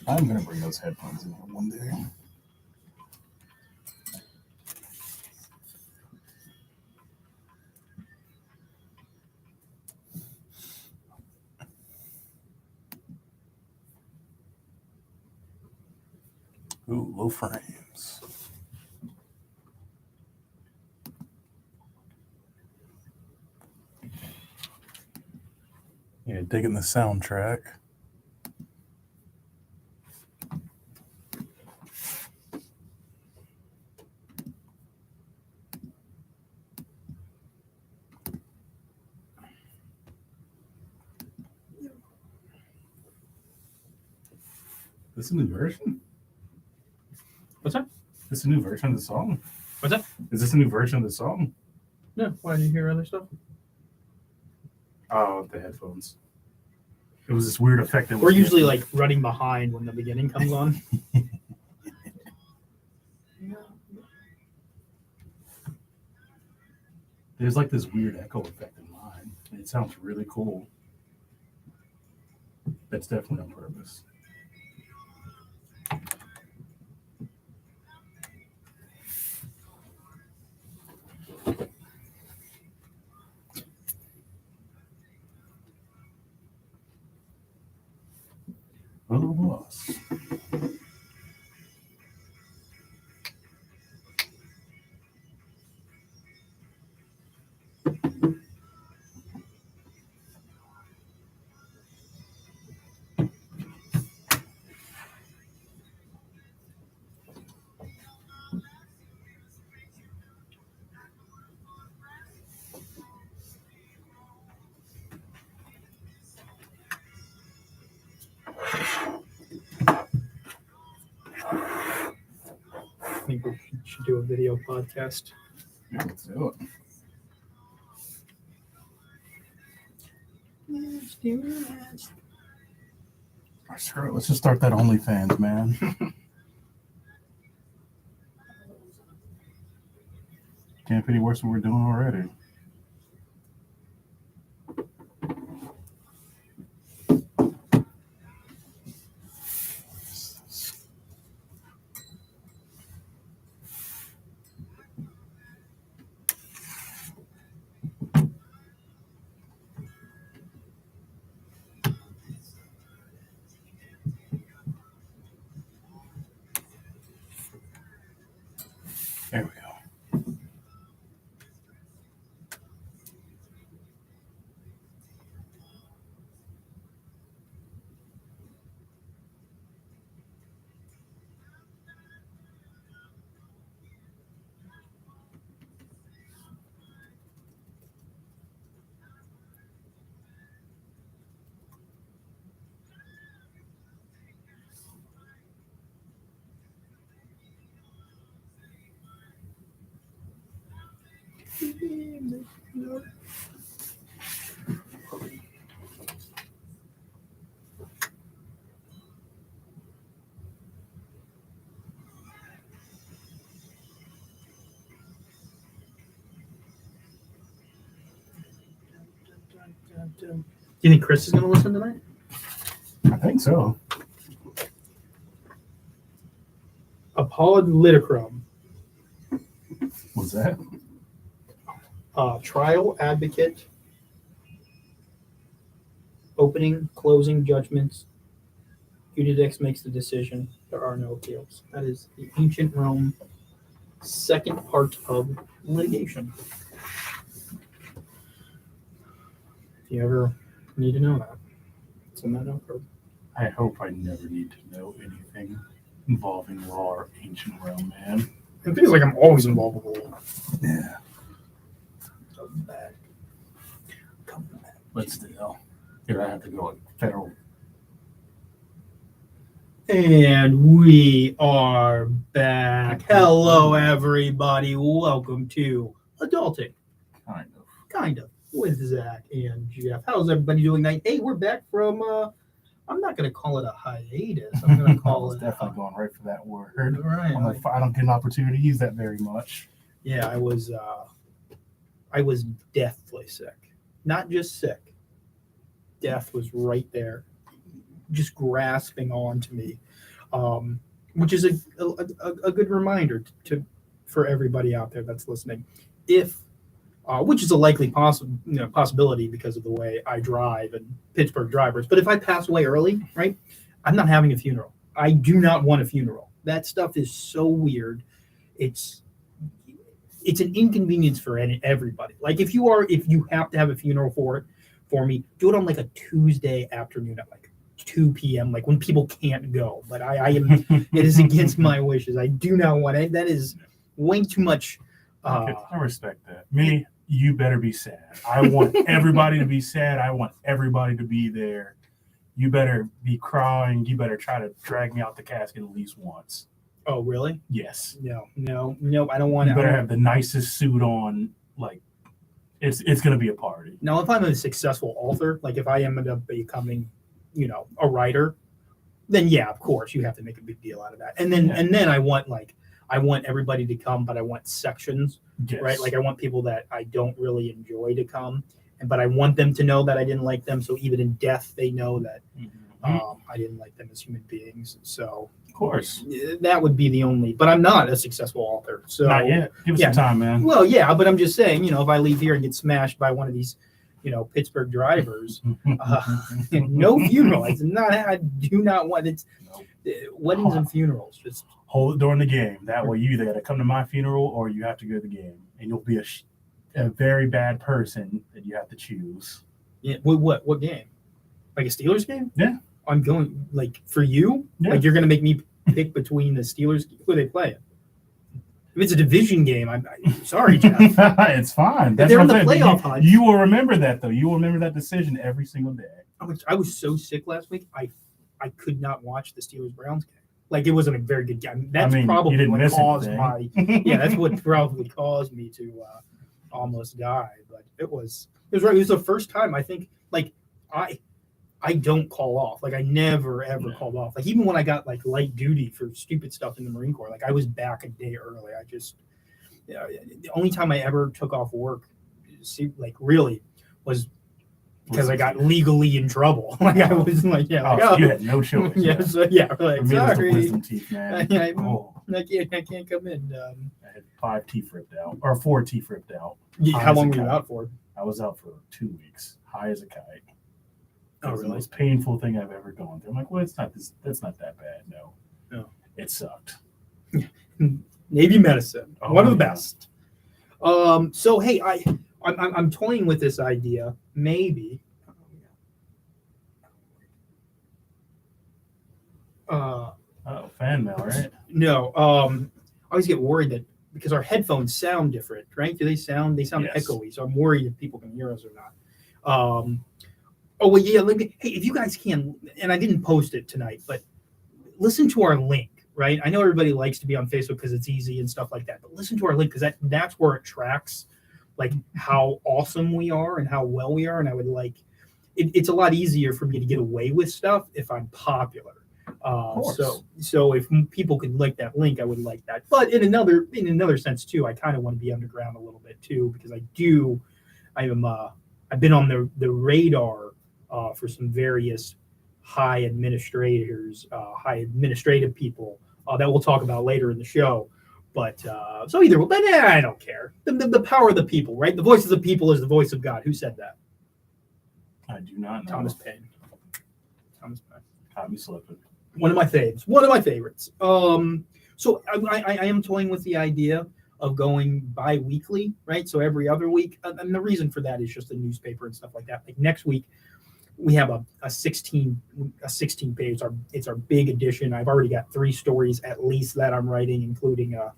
I'm going to bring those headphones in here one day. Ooh, low frames. Yeah, digging the soundtrack. This is a new version? What's that? Is this a new version of the song? What's that? Is this a new version of the song? No. Why did you hear other stuff? Oh, the headphones. It was this weird effect. We're usually like running behind when the beginning comes on. There's like this weird echo effect in mine. It sounds really cool. That's definitely on purpose. Oh, boss. I think we should do a video podcast. Yeah, let's do it. Screw it. Let's just start that OnlyFans, man. Can't be any worse than we're doing already. There we go. Do you think Chris is going to listen tonight? I think so. Apologlicum, What's that? trial advocate, opening, closing judgments. Judidex makes the decision. There are no appeals. That is the ancient Rome second part of litigation. If you ever need to know that, it's in that notebook. I hope I never need to know anything involving law or ancient realm, man. It feels like I'm always involved with law. Yeah. Come back. But still, here I have to go like federal. And we are back. Hello, everybody. Welcome to Adulting. Kind of. With Zach and Jeff. How's everybody doing tonight? Hey, we're back from, I'm not going to call it a hiatus. I'm going to call it definitely going right for that word. Right. I don't get an opportunity to use that very much. Yeah, I was deathly sick. Not just sick. Death was right there. just grasping on to me, which is a good reminder for everybody out there that's listening. If which is a likely possibility because of the way I drive and Pittsburgh drivers. But if I pass away early, right, I'm not having a funeral. I do not want a funeral. That stuff is so weird. It's an inconvenience for everybody. Like if you have to have a funeral for me, do it on like a Tuesday afternoon at like 2 p.m. like when people can't go. But I am it is against my wishes. I do not want it. That is way too much. Okay, I respect that. Me, you better be sad. I want everybody to be sad. I want everybody to be there. You better be crying. You better try to drag me out the casket at least once. Oh, really? Yes. No. I don't want. You better have the nicest suit on. Like, it's gonna be a party. Now, if I'm a successful author, like if I end up becoming, a writer, then yeah, of course you have to make a big deal out of that. And then I want everybody to come, but I want sections, yes. Right? Like I want people that I don't really enjoy to come, but I want them to know that I didn't like them. So even in death, they know that I didn't like them as human beings. So of course, that would be the only. But I'm not a successful author. So not yet. Give us some time, man. Well, yeah, but I'm just saying, if I leave here and get smashed by one of these, Pittsburgh drivers, no funeral. I do not want it. Weddings and funerals, just hold it during the game. That way, you either got to come to my funeral or you have to go to the game, and you'll be a very bad person that you have to choose. Yeah. What game? Like a Steelers game? Yeah. I'm going like for you. Yeah. Like you're going to make me pick between the Steelers. Who are they playing? If it's a division game, I'm sorry, Jeff. It's fine. That's they're in the playoff hunt. You will remember that, though. You will remember that decision every single day. I was so sick last week. I could not watch the Steelers-Browns game. Like it wasn't a very good game. That's probably what caused my. Yeah, that's what probably caused me to almost die. But it was right. It was the first time I think. Like I don't call off. Like I never ever called off. Like even when I got like light duty for stupid stuff in the Marine Corps, like I was back a day early. I just the only time I ever took off work, really, was because I got legally in trouble. Like I was like, so you had no choice. Yeah, so like sorry, wisdom teeth, man. I can't come in. I had 5 teeth ripped out, or 4 teeth ripped out. How long were you out for? I was out for 2 weeks, high as a kite. Oh, really? The most painful thing I've ever gone through. I'm like, well, that's not that bad. No. It sucked. Navy medicine, one of the best. So hey, I'm toying with this idea. Maybe. Fan mail, right? No. I always get worried that because our headphones sound different, right? They sound yes. echoey, so I'm worried if people can hear us or not. Oh, well, yeah. Hey, if you guys can, and I didn't post it tonight, but listen to our link, right? I know everybody likes to be on Facebook because it's easy and stuff like that, but listen to our link because that's where it tracks, like how awesome we are and how well we are. And I would it's a lot easier for me to get away with stuff if I'm popular. So if people could like that link, I would like that. But in another sense too, I kind of want to be underground a little bit too because I've been on the radar. For some various high administrative people that we'll talk about later in the show. But so either way, but I don't care. The power of the people, right? The voice of the people is the voice of God. Who said that? I do not know. Thomas Paine. Caught me slipping. One of my faves. One of my favorites. So I am toying with the idea of going bi-weekly, right? So every other week. And the reason for that is just the newspaper and stuff like that. Like next week, we have a 16 page. It's our big edition. I've already got 3 stories at least that I'm writing, including a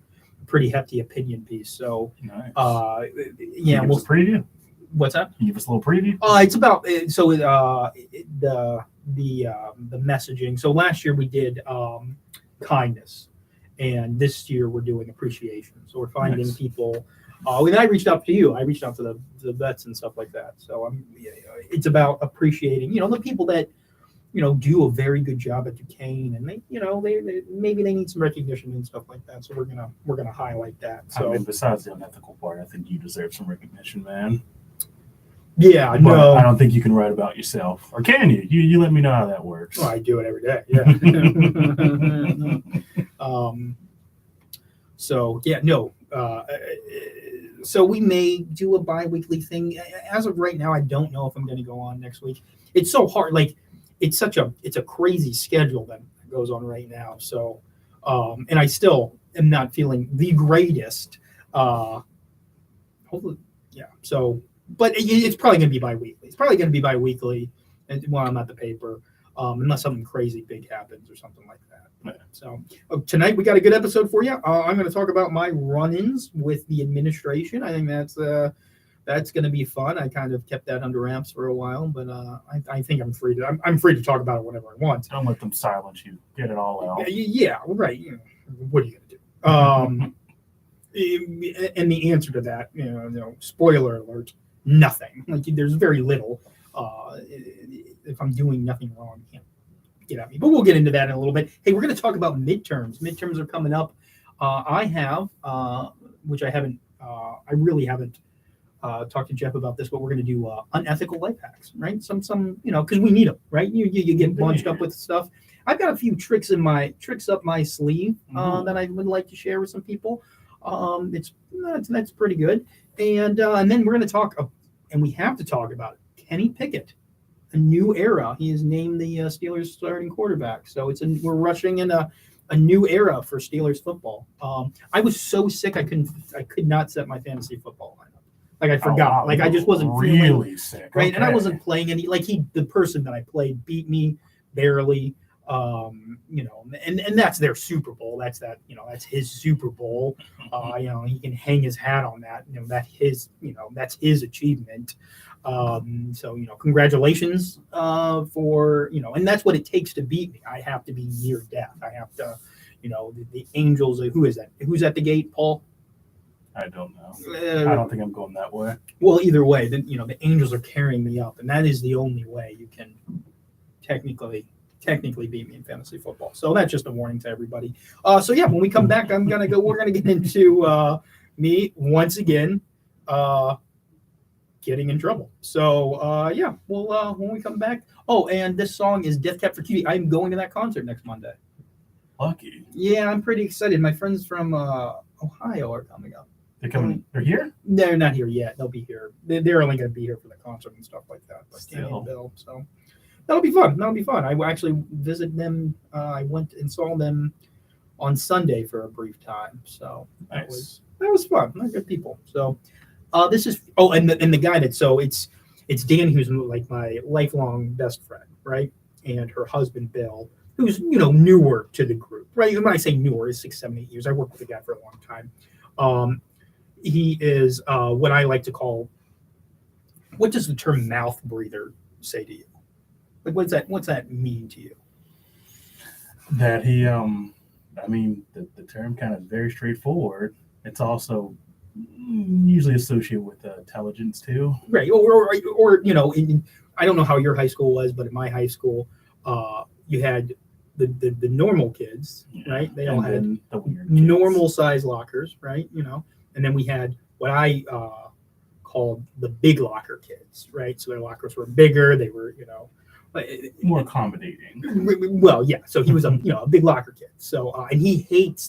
pretty hefty opinion piece. So, nice. Yeah. We'll preview. What's that? Can you give us a little preview? It's about the messaging. So last year we did kindness, and this year we're doing appreciation. So we're finding people. And I reached out to you. I reached out to the vets and stuff like that. So it's about appreciating, the people that, do a very good job at Duquesne, and they maybe they need some recognition and stuff like that. So we're gonna highlight that. So besides the unethical part, I think you deserve some recognition, man. Yeah, But no. I don't think you can write about yourself. Or can you? You let me know how that works. Well, I do it every day. Yeah. So yeah, no. So we may do a bi-weekly thing. As of right now, I don't know if I'm going to go on next week. It's so hard. Like it's a crazy schedule that goes on right now. So, and I still am not feeling the greatest. Hopefully, yeah. So, but it's probably going to be bi-weekly. It's probably going to be bi-weekly, and while I'm at the paper, unless something crazy big happens or something like that. So tonight we got a good episode for you. I'm going to talk about my run-ins with the administration. I think that's going to be fun. I kind of kept that under wraps for a while, but I think I'm free to talk about it whenever I want. Don't let them silence you. Get it all out. Yeah, right. You know, what are you going to do? And the answer to that, spoiler alert, nothing. Like there's very little. If I'm doing nothing wrong, you can't get at me. But we'll get into that in a little bit. Hey, we're going to talk about midterms. Midterms are coming up. I have, which I haven't, I really haven't talked to Jeff about this, but we're going to do unethical life hacks, right? Some, because we need them, right? You get bunched up with stuff. I've got a few tricks up my sleeve that I would like to share with some people. That's pretty good. And then we're going to talk, and we have to talk about it. Kenny Pickett, a new era. He is named the Steelers starting quarterback. So we're rushing in a new era for Steelers football. I was so sick I could not set my fantasy football lineup. Like I forgot. Wow. Like I just wasn't really feeling sick. right, Okay. and I wasn't playing any. Like the person that I played beat me barely. And that's their Super Bowl. That's his Super Bowl. He can hang his hat on that. That's his achievement. So congratulations for and that's what it takes to beat me. I have to be near death. I have to, the Angels. Who is that? Who's at the gate, Paul? I don't know. I don't think I'm going that way. Well, either way, then the Angels are carrying me up, and that is the only way you can technically beat me in fantasy football. So that's just a warning to everybody. So yeah, when we come back, we're gonna get into me once again getting in trouble. So yeah, well when we come back. Oh, and this song is Death Cab for Cutie. I'm going to that concert next Monday. Lucky. Yeah, I'm pretty excited. My friends from Ohio are coming up. They're coming. They're here? They're not here yet. They'll be here. They're only going to be here for the concert and stuff like that. But Still. Bill, so that'll be fun. I actually visited them. I went and saw them on Sunday for a brief time. So that was fun. They're good people. So this is and the guy it's Danny, who's like my lifelong best friend, right? And her husband Bill, who's newer to the group, right? When I say newer, is 6, 7, 8 years. I worked with the guy for a long time. He is what I like to call. What does the term mouth breather say to you? Like, what's that mean to you? That he, the term kind of very straightforward. It's also usually associated with intelligence too. Right. Or I don't know how your high school was, but at my high school, you had the normal kids, right? They all had the weird kids. Normal size lockers, right? And then we had what I called the big locker kids, right? So their lockers were bigger. They were, more accommodating. Well, yeah. So he was a big locker kid. So and he hates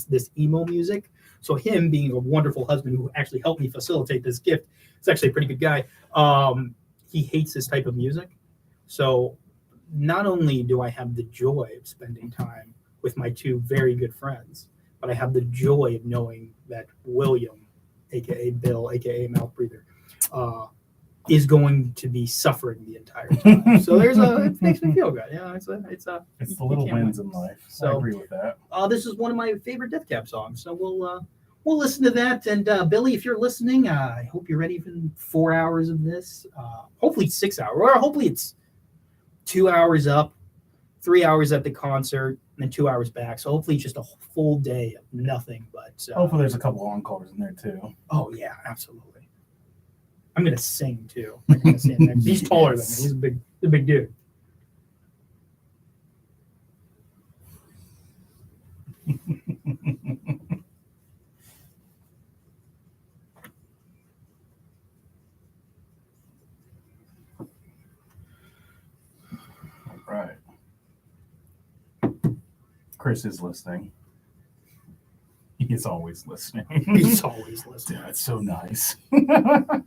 this emo music. So him being a wonderful husband who actually helped me facilitate this gift, he's actually a pretty good guy. He hates this type of music. So not only do I have the joy of spending time with my two very good friends, but I have the joy of knowing that William, aka Bill, aka Mouth Breather, is going to be suffering the entire time. So it makes me feel good. Yeah, it's the little wins in life. So I agree with that. This is one of my favorite Death Cab songs. So we'll listen to that. And Billy, if you're listening, I hope you're ready for 4 hours of this. Hopefully 6 hours, or hopefully it's 2 hours up, 3 hours at the concert, and then 2 hours back. So hopefully it's just a full day of nothing. But hopefully there's a couple encores in there too. Oh yeah, absolutely. I'm gonna sing too. I'm gonna stand next. He's taller than me. He's a big dude. Chris is listening. He's always listening. He's always listening. Yeah, it's so nice. I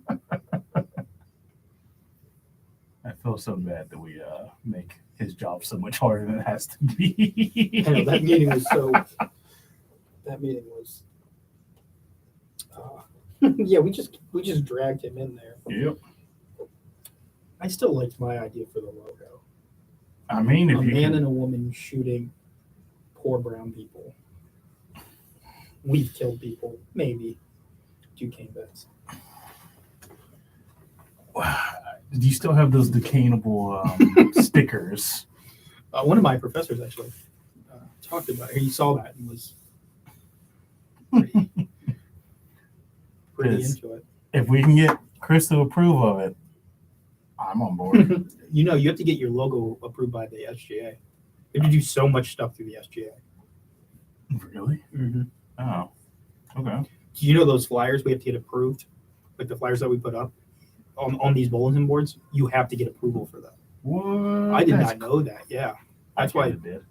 feel so bad that we make his job so much harder than it has to be. I know, that meeting was so. That meeting was. Yeah, we just dragged him in there. Yep. I still liked my idea for the logo. I mean, if A you man can, and a woman shooting poor brown people. We've killed people, maybe. Duquesne vets. do you still have those decayable stickers? One of my professors actually talked about it. He saw that and was pretty Yes. into it. If we can get Chris to approve of it, I'm on board. You know, you have to get your logo approved by the SGA. You have to do so much stuff through the SGA. Really? Mm-hmm. Oh, okay. Do you know those flyers we have to get approved? Like the flyers that we put up on these bulletin boards, you have to get approval for that. What? I did not know that. Yeah, that's why. I did.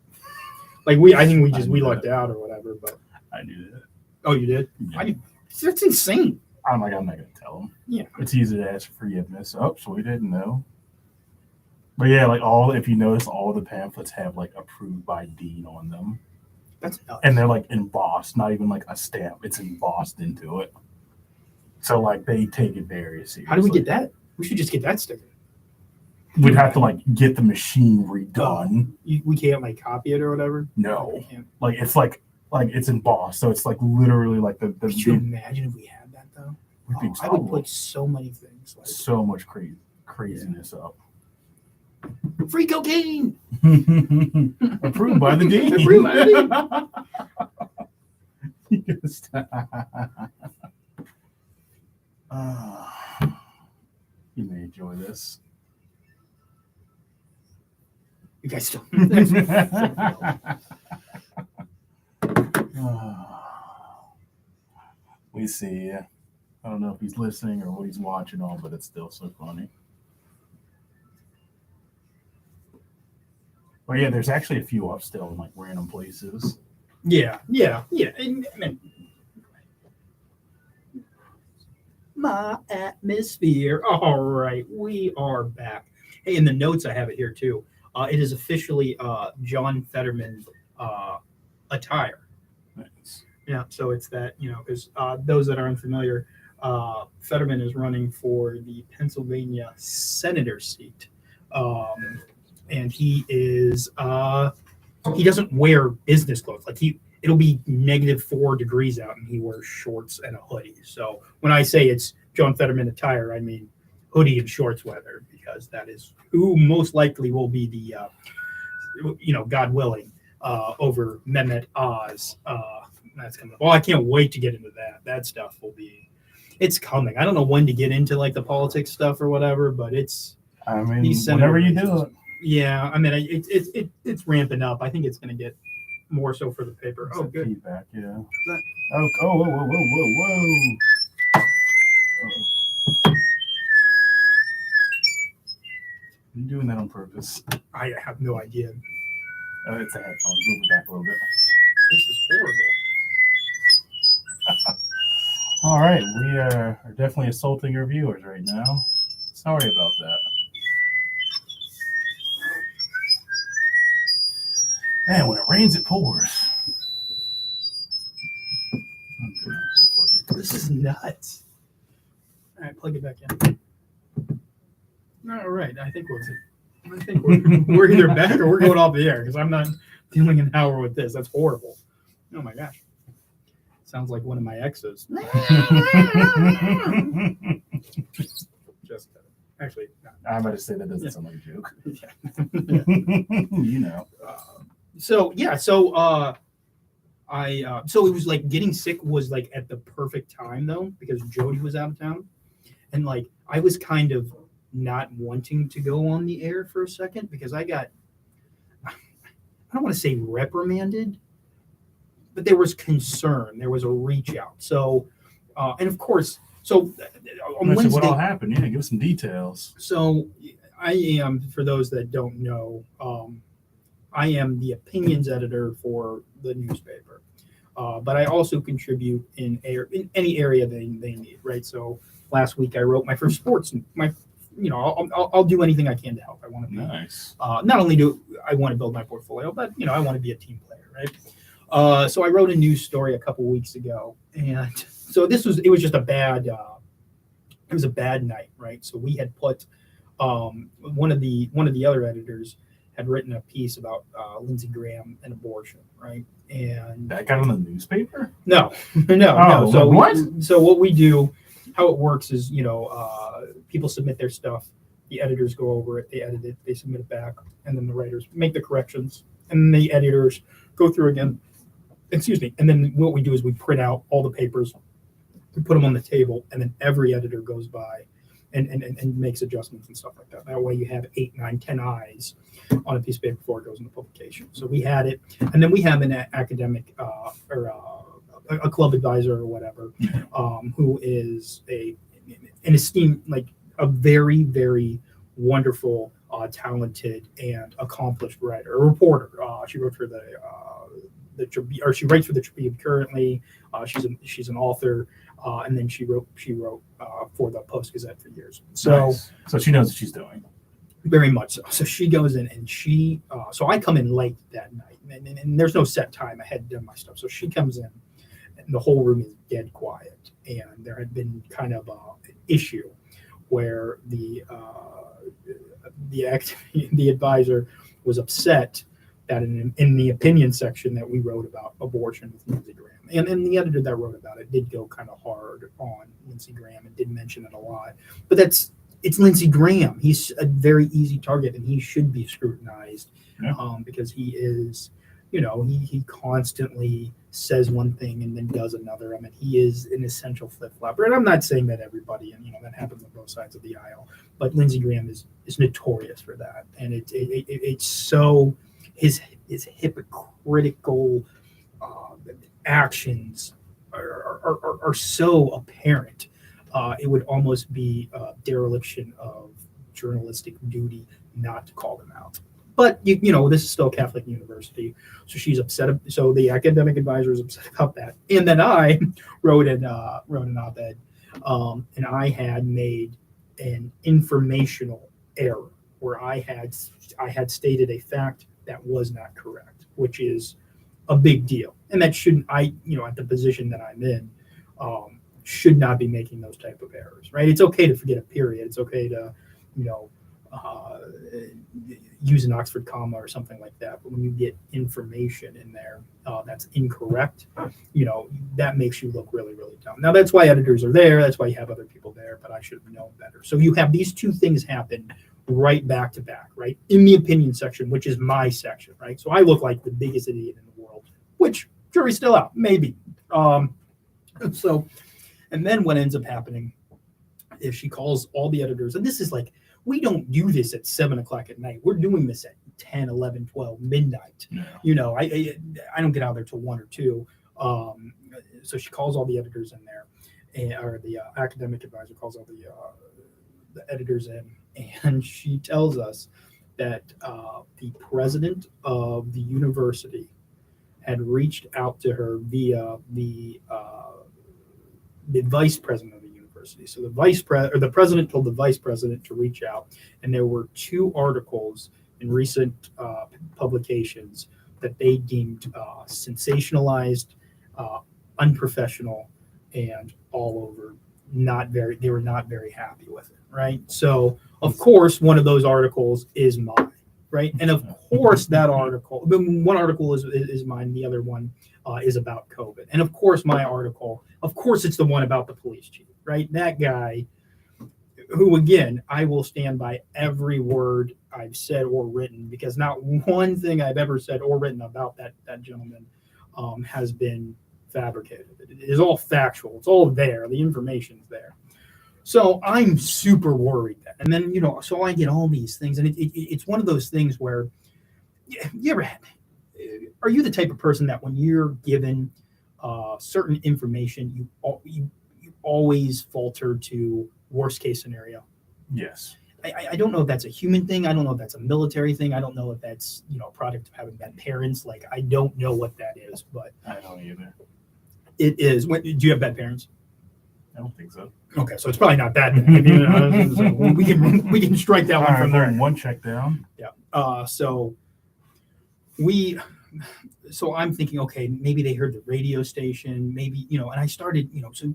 Like I think we lucked out or whatever. But I knew that. oh, you did? Yeah. I did. That's insane. I'm not gonna tell him. Yeah. It's easy to ask for forgiveness. Oh, so we didn't know. But yeah, like if you notice, all the pamphlets have like approved by Dean on them. That's nuts. And they're like embossed, not even like a stamp. It's embossed into it. So like they take it very seriously. How do we get that? We should just get that sticker. We'd have to like get the machine redone. We can't like copy it or whatever. No, We can't. like it's like it's embossed, so it's like literally like the Could you imagine if we had that though? would be I would put so many things like so much craziness up. free cocaine. Approved by the dean. Approved by the You gotta stop. You may enjoy this. You guys still. We see. I don't know if he's listening or what he's watching on, but it's still so funny. But yeah, there's actually a few up still in like random places. Yeah. And my atmosphere. All right, we are back. Hey, in the notes I have it here too. It is officially John Fetterman attire. Nice. Yeah, so it's that, because those that are unfamiliar, Fetterman is running for the Pennsylvania senator seat. And he is, he doesn't wear business clothes. Like it'll be -4 degrees out and he wears shorts and a hoodie. So when I say it's John Fetterman attire, I mean hoodie and shorts weather, because that is who most likely will be the, God willing, over Mehmet Oz. That's coming up. Well, I can't wait to get into that. That stuff it's coming. I don't know when to get into like the politics stuff or whatever, but I mean, whenever you do it. Yeah, I mean, it's ramping up. I think it's going to get more so for the paper. Oh, good. Feedback, yeah. Whoa. You're doing that on purpose. I have no idea. It's a headphones. Move it back a little bit. This is horrible. All right, we are definitely assaulting our viewers right now. Sorry about that. Man, when it rains, it pours. This is nuts. All right, plug it back in. All right, I think we're either back or we're going off the air because I'm not dealing an hour with this. That's horrible. Oh my gosh. Sounds like one of my exes. Just actually, no. I'm about to say that doesn't sound like a joke. Yeah. So it was like getting sick was like at the perfect time though, because Jody was out of town, and like I was kind of not wanting to go on the air for a second because I don't want to say reprimanded, but there was concern. There was a reach out. So, and of course, on Wednesday, what all happened? Yeah, give us some details. So I am, for those that don't know, I am the opinions editor for the newspaper, but I also contribute in any area they need, right? So last week I wrote my first sports, I'll do anything I can to help. I want to be Nice. not only do I want to build my portfolio, but I want to be a team player, right? So I wrote a news story a couple weeks ago, and so it was just a bad night, right? So we had put one of the other editors had written a piece about Lindsey Graham and abortion, right? And That got on the newspaper? no. Oh, So what? So what we do, how it works is, people submit their stuff, the editors go over it, they edit it, they submit it back, and then the writers make the corrections, and then the editors go through again. Excuse me. And then what we do is we print out all the papers, we put them on the table, and then every editor goes by and makes adjustments and stuff like that. That way you have 8, 9, 10 eyes on a piece of paper before it goes into publication. So we had it, and then we have an academic a club advisor or whatever, who is an esteemed, like a very, very wonderful, talented, and accomplished writer, a reporter. She wrote for she writes for the Tribune currently. She's an author. And then she wrote for the Post Gazette for years. So, nice. So she knows what she's doing. Very much so. So she goes in and so I come in late that night, and there's no set time. I had done my stuff. So she comes in, and the whole room is dead quiet. And there had been kind of an issue where the advisor was upset that in the opinion section that we wrote about abortion with Lindsey Graham. And the editor that wrote about it did go kind of hard on Lindsey Graham and did mention it a lot. But it's Lindsey Graham. He's a very easy target, and he should be scrutinized, because he is, he constantly says one thing and then does another. I mean, he is an essential flip-flopper. And I'm not saying that everybody, and that happens on both sides of the aisle, but Lindsey Graham is notorious for that. And it's so his hypocritical actions are so apparent. It would almost be a dereliction of journalistic duty not to call them out. But this is still a Catholic university, so she's upset. So the academic advisor is upset about that. And then I wrote an op-ed, and I had made an informational error where I had stated a fact that was not correct, which is a big deal. And that shouldn't, at the position that I'm in, should not be making those type of errors, right? It's okay to forget a period. It's okay to, use an Oxford comma or something like that. But when you get information in there that's incorrect, that makes you look really, really dumb. Now, that's why editors are there. That's why you have other people there, but I should have known better. So you have these two things happen right back to back, right? In the opinion section, which is my section, right? So I look like the biggest idiot in the world, which jury's still out, maybe. And then what ends up happening is she calls all the editors, and this is like, we don't do this at 7:00 at night. We're doing this at 10, 11, 12, midnight. Yeah. I don't get out there till 1 or 2. So she calls all the editors in there, or the academic advisor calls all the editors in, and she tells us that the president of the university had reached out to her via the vice president of the university. So the president told the vice president to reach out, and there were 2 articles in recent publications that they deemed sensationalized, unprofessional, and all over they were not very happy with it, right? So of course one of those articles is mine, right? And of course that article, one article is mine, the other one is about COVID. And of course my article, it's the one about the police chief, right? That guy who, again, I will stand by every word I've said or written, because not one thing I've ever said or written about that gentleman has been fabricated. It is all factual. It's all there. The information's there. So I'm super worried. And then, so I get all these things, and it's one of those things where are you the type of person that when you're given certain information, you always falter to worst case scenario? Yes. I don't know if that's a human thing. I don't know if that's a military thing. I don't know if that's, a product of having bad parents. Like, I don't know what that is, but I don't either. it is. Do you have bad parents? I don't think so. Okay, so it's probably not that. So we can strike that one from there. One check down. Yeah. So I'm thinking, okay, maybe they heard the radio station, maybe, and I started, so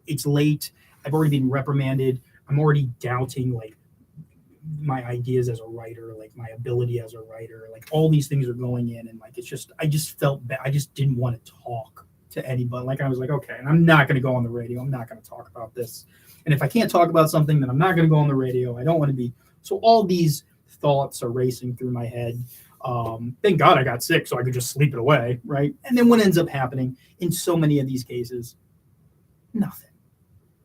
it's late. I've already been reprimanded. I'm already doubting like my ideas as a writer, like my ability as a writer, like all these things are going in, and like I just felt bad. I just didn't want to talk to anybody. Like I was like, okay, and I'm not going to go on the radio. I'm not going to talk about this. And if I can't talk about something, then I'm not going to go on the radio. I don't want to be. So all these thoughts are racing through my head. Thank God I got sick so I could just sleep it away, right? And then what ends up happening in so many of these cases, nothing.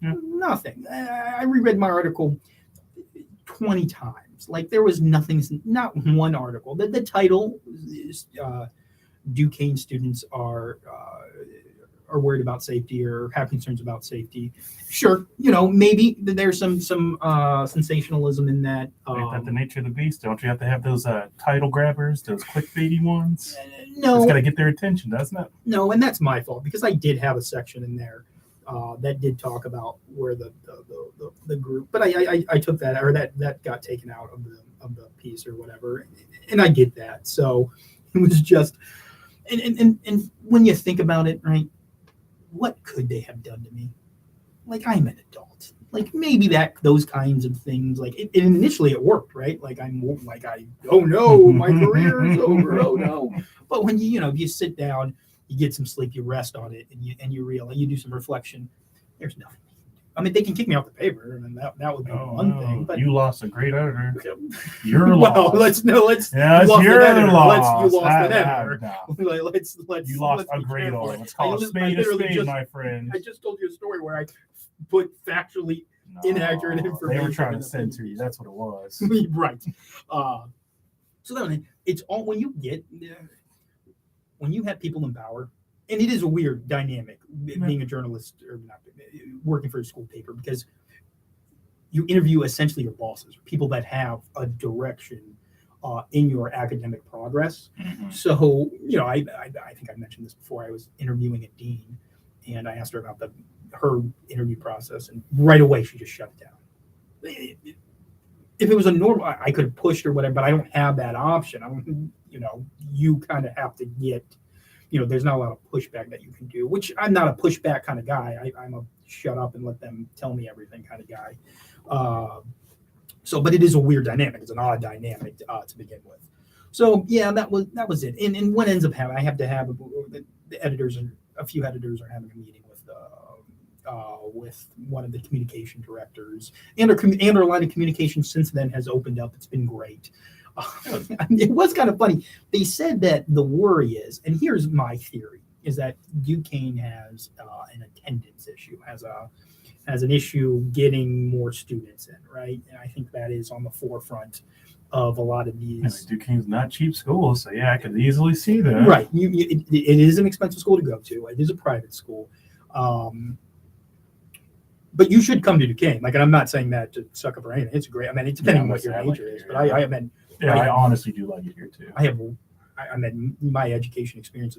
Yeah. Nothing. I reread my article 20 times. Like there was nothing, not one article. The title is Duquesne students are worried about safety or have concerns about safety. Sure, maybe there's some sensationalism in that. That's the nature of the beast. Don't you have to have those title grabbers, those clickbaity ones? No, it's got to get their attention, doesn't it? No, and that's my fault because I did have a section in there that did talk about where the group, but I took that, or that got taken out of the piece or whatever, and I get that. So it was just, and when you think about it, right, what could they have done to me? Like I'm an adult. Like maybe those kinds of things. Like initially it worked, right? Like oh no, my career is over. Oh no. But when you sit down, you get some sleep, you rest on it, and you realize, you do some reflection. There's nothing. I mean, they can kick me off the paper, and that would be one thing. But you lost a great editor. You're well, lost. let's. Yeah, it's your loss. You lost an editor. Let's. You lost a great editor. Let's call a spade a spade, my friend. I just told you a story where I put factually inaccurate information. They were trying to censor you. That's what it was. Right. So then it's all when you have people in power, and it is a weird dynamic being a journalist or not working for a school paper, because you interview essentially your bosses, people that have a direction in your academic progress. Mm-hmm. So, I think I mentioned this before. I was interviewing a dean, and I asked her about her interview process, and right away she just shut it down. If it was a normal, I could have pushed or whatever, but I don't have that option. You kind of have to get, there's not a lot of pushback that you can do, which I'm not a pushback kind of guy. I'm a shut up and let them tell me everything kind of guy. But it is a weird dynamic. It's an odd dynamic to begin with. So yeah, that was it. And what ends up happening, I have to have the editors, and a few editors are having a meeting with one of the communication directors, and our line of communication since then has opened up. It's been great. It was kind of funny. They said that the worry is, and here's my theory, is that Duquesne has an attendance issue, has an issue getting more students in, right? And I think that is on the forefront of a lot of these. Duquesne's not cheap school, so yeah, I could easily see that. Right. It is an expensive school to go to. It is a private school. But you should come to Duquesne. Like, and I'm not saying that to suck up or anything. It's great. I mean, it's depending on what your major is. But I mean, I honestly do like it here too. I mean, my education experience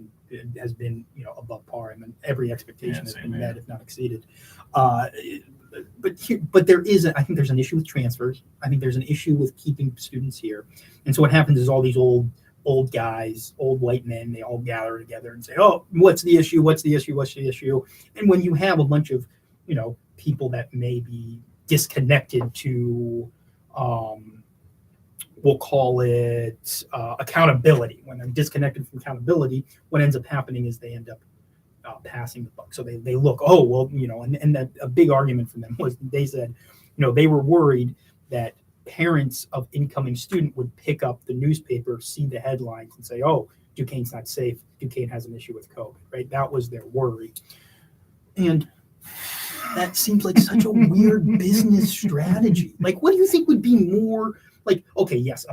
has been, above par, and then every expectation has been met, if not exceeded. But there is, I think there's an issue with transfers. I think there's an issue with keeping students here. And so what happens is all these old guys, old white men, they all gather together and say, oh, what's the issue? What's the issue? What's the issue? And when you have a bunch of, people that may be disconnected to, we'll call it accountability. When they're disconnected from accountability, what ends up happening is they end up passing the buck. So they look, oh, well, and that a big argument for them was they said, they were worried that parents of incoming student would pick up the newspaper, see the headlines, and say, oh, Duquesne's not safe. Duquesne has an issue with COVID, right? That was their worry. And that seems like such a weird business strategy. Like, what do you think would be more like, okay, yes,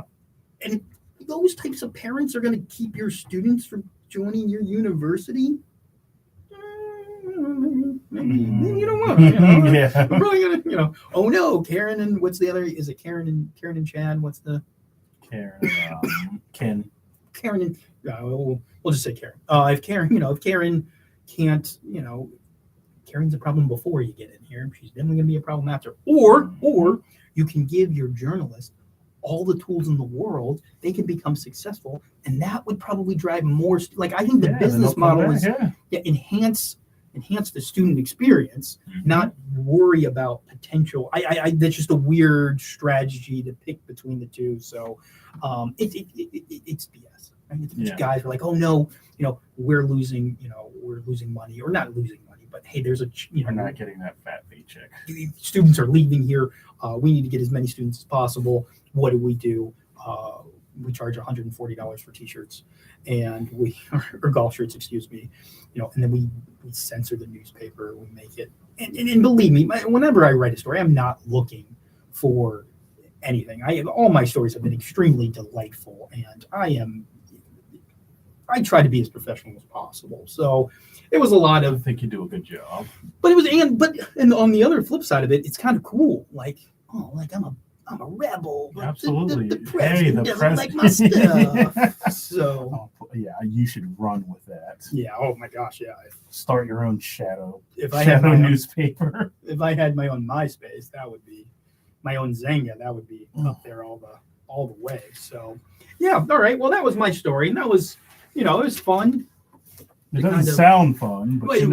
and those types of parents are going to keep your students from joining your university? maybe you don't want to. You know? Yeah. We're probably gonna, Oh no, Karen and what's the other? Is it Karen and Chad? What's the Karen, Ken. Karen and we'll just say Karen. If Karen can't, Karen's a problem before you get in here. She's definitely going to be a problem after. Or you can give your journalist all the tools in the world. They can become successful, and that would probably drive more. I think the business model is enhance the student experience, not worry about potential. I that's just a weird strategy to pick between the two. So it's BS. Right? It's guys are like, oh no, we're losing money, or not losing money, but hey, there's we're not getting that fat paycheck. Students are leaving here. We need to get as many students as possible. What do? We charge $140 for t-shirts, and or golf shirts, excuse me, and then we censor the newspaper. We make it, and believe me, whenever I write a story, I'm not looking for anything. All my stories have been extremely delightful, and I try to be as professional as possible. So it was a lot of. I think you do a good job. But and on the other flip side of it, it's kind of cool. I'm a rebel. But Absolutely. The president doesn't like my stuff. So you should run with that. Yeah. Oh my gosh. Yeah. Start your own shadow newspaper. If I had my own MySpace, that would be my own Zanga. That would be up there all the way. So yeah. All right. Well, that was my story, and that was it was fun. It doesn't sound fun, but you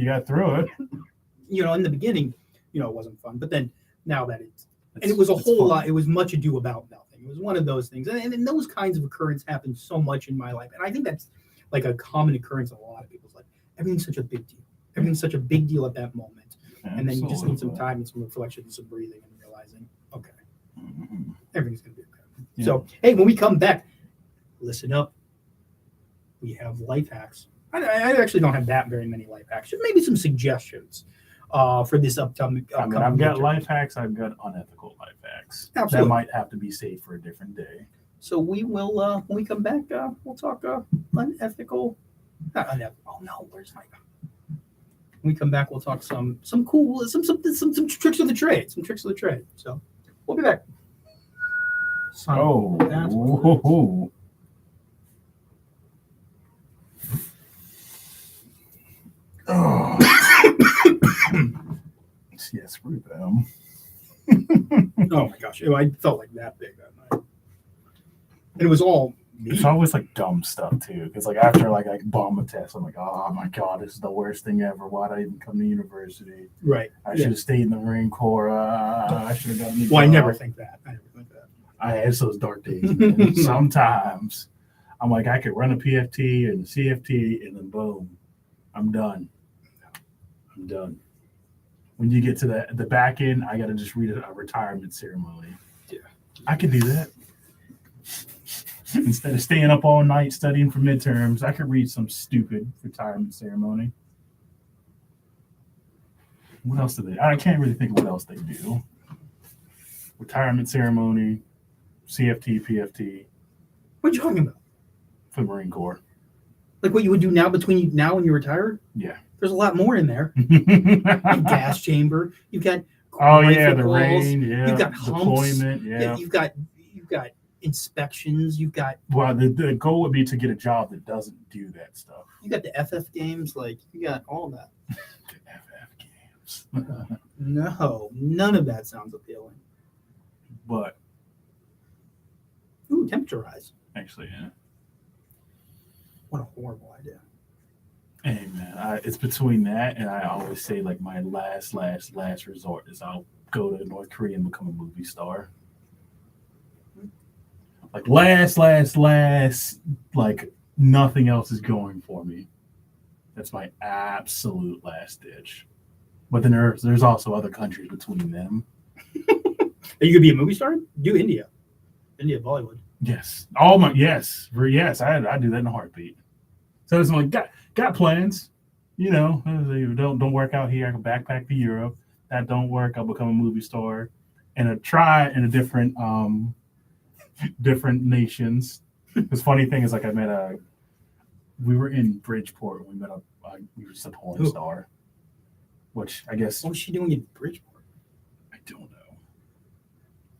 got through it. In the beginning, it wasn't fun, but then now that it was a whole lot. It was much ado about nothing. It was one of those things, and those kinds of occurrences happen so much in my life, and I think that's like a common occurrence in a lot of people's life. Everything's such a big deal. Everything's such a big deal at that moment, and then you just need some time and some reflection and some breathing and realizing, okay, everything's gonna be okay. Yeah. So hey, when we come back, listen up. We have life hacks. I actually don't have that very many life hacks. Maybe some suggestions for this upcoming. I've got life hacks. I've got unethical life hacks. Absolutely. That might have to be saved for a different day. So we will, when we come back, we'll talk unethical. Not unethical. Oh no, where's my? When we come back, we'll talk some cool, some tricks of the trade. Some tricks of the trade. So we'll be back. Oh. Oh. Yeah, screw them. Oh my gosh, I felt like that big that night, and it was all. It's always like dumb stuff too, because like after I bomb a test, I'm like, oh my god, this is the worst thing ever. Why'd I even come to university? Right. I should have stayed in the Marine Corps. I should have gotten. Well, I never think that. It's those dark days. Man. Sometimes I'm like, I could run a PFT and a CFT, and then boom, I'm done. When you get to the back end, I got to just read a retirement ceremony. Yeah, I could do that. Instead of staying up all night studying for midterms, I could read some stupid retirement ceremony. What else do they? I can't really think of what else they do. Retirement ceremony, CFT, PFT. What are you talking about? For the Marine Corps. Like what you would do now between now and you're retired? Yeah. There's a lot more in there. Gas chamber. You've got the rain. Yeah. You've got humps. Deployment. Yeah. You've got inspections. You've got. Well, the goal would be to get a job that doesn't do that stuff. You got the FF games. Like you got all that. The FF games. No, none of that sounds appealing. But. Ooh, temperature rise. Actually, yeah. What a horrible idea. Hey man, it's between that and I always say like my last resort is I'll go to North Korea and become a movie star. Like last, like nothing else is going for me. That's my absolute last ditch. But then there's also other countries between them. Are you gonna be a movie star? Do India, Bollywood. Yes. Yes. I do that in a heartbeat. So it's like got plans, don't work out here. I can backpack to Europe. That don't work. I'll become a movie star and try in a different nations. The funny thing is we were in Bridgeport. We met we were just a porn star. which I guess What was she doing in Bridgeport? I don't know.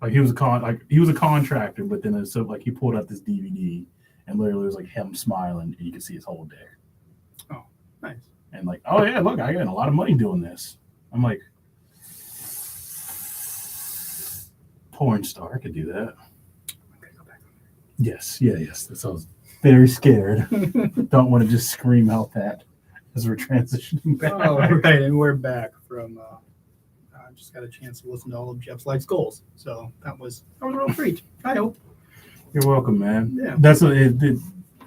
Like he was a contractor, but then it's so like he pulled up this DVD and literally it was like him smiling and you could see his whole day. Oh, nice. And like, oh yeah, look, I got a lot of money doing this. I'm like, porn star, I could do that. Okay, go back. Yes. That's I was very scared. Don't want to just scream out that as we're transitioning back. Oh, right, and we're back from. I just got a chance to listen to all of Jeff's Life Goals, so that was a real treat. I hope. You're welcome, man. Yeah. That's what it did.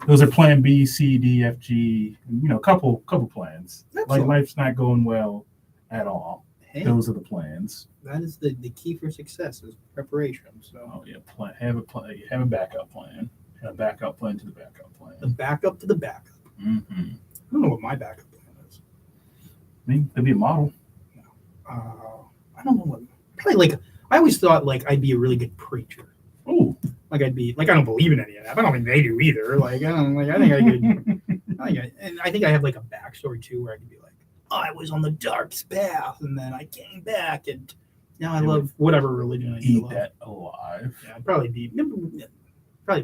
Those are plan B, C, D, F, G. Couple plans. That's Like all. life's not going well at all. Hey, Those are the plans. that is the key for success is preparation. So Oh yeah, have a backup plan. Have a backup plan to the backup plan. the backup to the backup. Mm-hmm. I don't know what my backup plan is. I mean, there'd be a model. I don't know what. Probably like I always thought like I'd be a really good preacher. Oh, Like I'd be like I don't believe in any of that. I don't think they do either. Like I don't like I think I could. I think I have like a backstory too where I could be like I was on the dark path and then I came back and now I love whatever religion I eat love. that alive. Yeah, I'd probably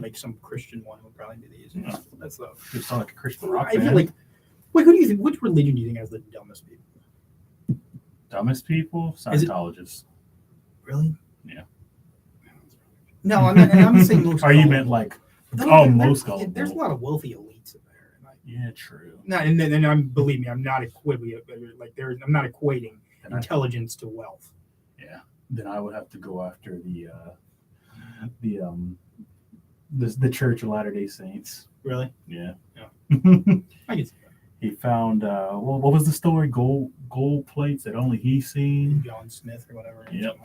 like some Christian one would probably be the easiest. Yeah. That's the. You sound like a Christian rock I feel band. like. Wait, who do you think? Which religion do you think has the dumbest people? Dumbest people, Is it- Scientologists. Really? Yeah. No, I'm not saying most. Or you gullible. meant like, No, most there's a gullible. lot of wealthy elites in there. And Yeah, true. and I'm believe me, I'm not I'm not equating And I, intelligence to wealth. yeah, then I would have to go after the Church of Latter-day Saints. Really? Yeah. I can see that. He found what was the story? Gold plates that only he seen. John Smith or whatever. Yep.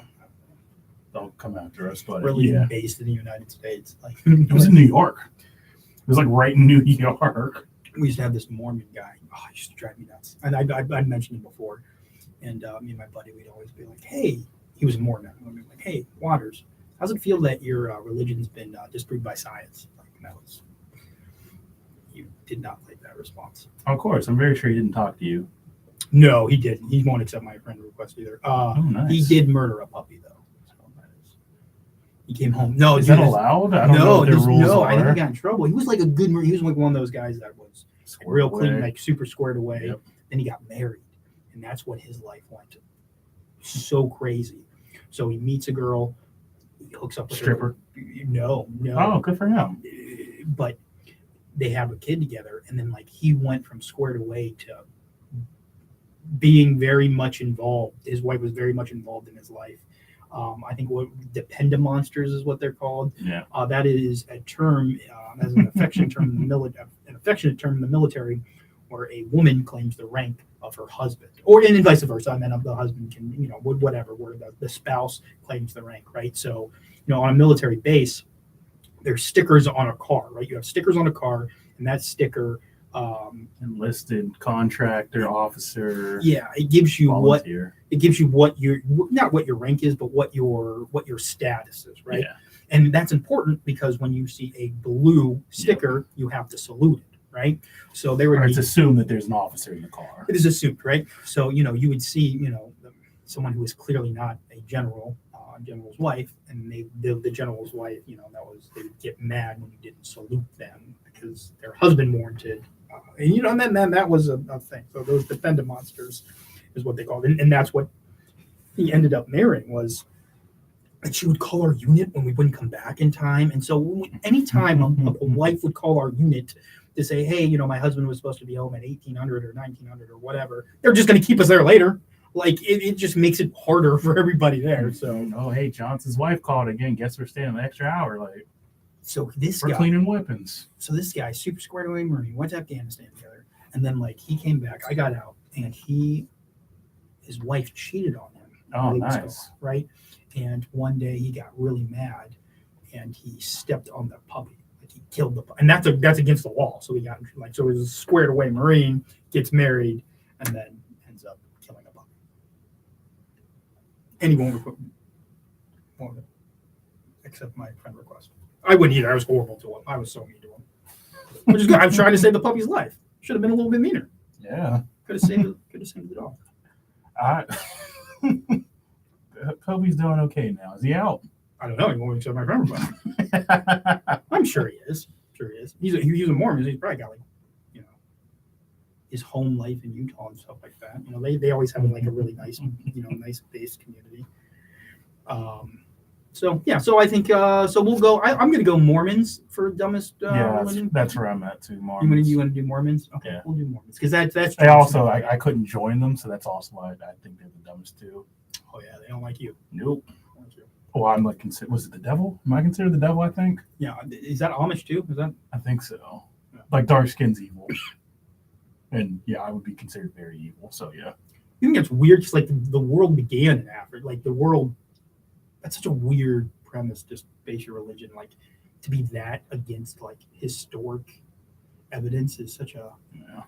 Don't come after us, but Religion yeah, based in the United States. Like it was in New York. It was like right in New York. we used to have this Mormon guy. Oh, he used to drive me nuts. And I'd mentioned him before. And me and my buddy, we'd always be like, hey, he was a Mormon. We'd be like, hey, Waters, how's it feel that your religion's been disproved by science? Like, that was, you did not like that response. Of course, I'm very sure he didn't talk to you. No, he didn't. He won't accept my friend request either. Nice. He did murder a puppy, though. So that is, he came home. No, Is dude, that allowed? I don't know what their rules no, are. I think he got in trouble. He was like a good, he was like one of those guys that was Squared real away. clean, like super squared away. Yep. Then he got married, and that's what his life went so crazy. So he meets a girl, he hooks up with Stripper? her. No. Oh, good for him. But they have a kid together, and then like he went from squared away to being very much involved. His wife was very much involved in his life. I think what dependamonsters is what they're called. Yeah. That is a term, as an affectionate term in the military, where a woman claims the rank of her husband, or and vice versa. I mean, the husband can, whatever, where the spouse claims the rank, right? So, on a military base, there's stickers on a car, right? You have stickers on a car, and that sticker, Enlisted, contractor, officer. it gives you volunteer. what your not what your rank is, but what your status is, right? Yeah. And that's important because when you see a blue sticker, you have to salute it, right? So there would Or be, it's assumed that there's an officer in the car. it is assumed, right? So you would see someone who is clearly not a general's wife, and the general's wife, they would get mad when you didn't salute them because their husband warranted, and then that was a thing. So those defender monsters is what they called, and that's what he ended up marrying was. And she would call our unit when we wouldn't come back in time. And so anytime a wife would call our unit to say, hey, my husband was supposed to be home at 1800 or 1900 or whatever, they're just going to keep us there later. Like, it just makes it harder for everybody there. So, oh, hey, Johnson's wife called again. Guess we're staying an extra hour late. So this We're guy, cleaning weapons. so this guy, super squared away Marine, went to Afghanistan together. And then, he came back. I got out, and his wife cheated on him. Oh, weeks ago, nice. right? And one day he got really mad, and he stepped on the puppy. Like he killed the puppy, and that's against the law. So he got so he was a squared away Marine, gets married, and then ends up killing a puppy. And he won't accept my friend request. I wouldn't either. I was horrible to him. I was so mean to him. Which is good. I was trying to save the puppy's life. Should have been a little bit meaner. Yeah. Could have saved the dog. I Kobe's doing okay now. Is he out? I don't know. He won't accept my friend request. I'm sure he is. He's a Mormon. He's probably got like, you know, his home life in Utah and stuff like that. You know, they always have like a really nice, you know, nice based community. So yeah, so I think so we'll go. I'm gonna go Mormons for dumbest religion. That's where I'm at too. Mormons. You want to do Mormons? Okay, Yeah. we'll do Mormons because that's. They also I couldn't join them, so that's also why I think they're the dumbest too. Oh yeah, they don't like you. Nope. Oh, I'm like was it the devil? Am I considered the devil? I think. Yeah, is that Amish too? Is that? I think so. Yeah. Like dark skin's evil, and yeah, I would be considered very evil. So yeah. You think it's weird? Just like the world began in Africa, like the world. That's such a weird premise. Just base your religion, like to be that against like historic evidence is such a. Yeah.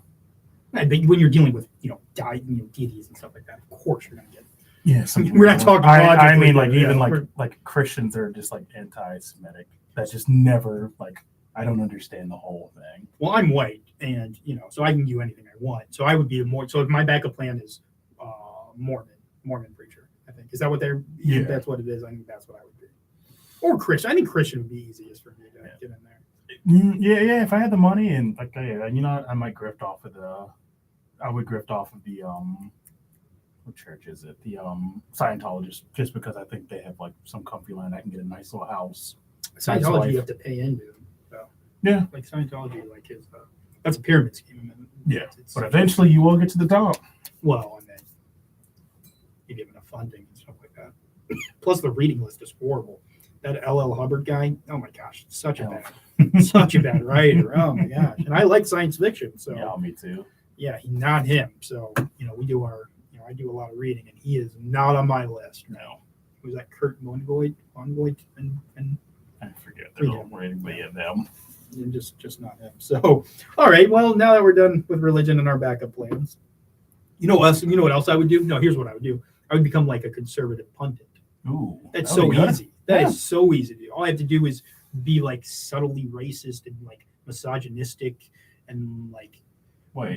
I think when you're dealing with deities and stuff like that, of course you're gonna get. Yeah, we're not talking. I mean, like even like Christians are just like anti-Semitic. That's just never like I don't understand the whole thing. Well, I'm white, and so I can do anything I want. So I would be more. So if my backup plan is Mormon preacher, I think is that what they're. Yeah, that's what it is. I think that's what I would be. Or Christian. I think Christian would be easiest for me to get in there. Yeah. If I had the money and like, I might grift off of the. I would grift off of the what church is it? The Scientologist, just because I think they have like some comfy land. I can get a nice little house. Scientology you have to pay into. So yeah, like Scientology, like is that's a pyramid scheme. Yeah, but eventually you will get to the top. Well, and then you give enough funding and stuff like that. Plus, the reading list is horrible. That L.L. Hubbard guy. Oh my gosh, such a bad writer. Oh my gosh, and I like science fiction. So yeah, me too. Yeah, not him. So we do I do a lot of reading, and he is not on my list. No. Was that Kurt Vonnegut and I forget their own rating, but yeah, them. And just not him. So, all right. Well, now that we're done with religion and our backup plans, you know what else I would do? No, here's what I would do. I would become like a conservative pundit. Ooh, that's so easy. That is so easy to do. All I have to do is be like subtly racist and like misogynistic and like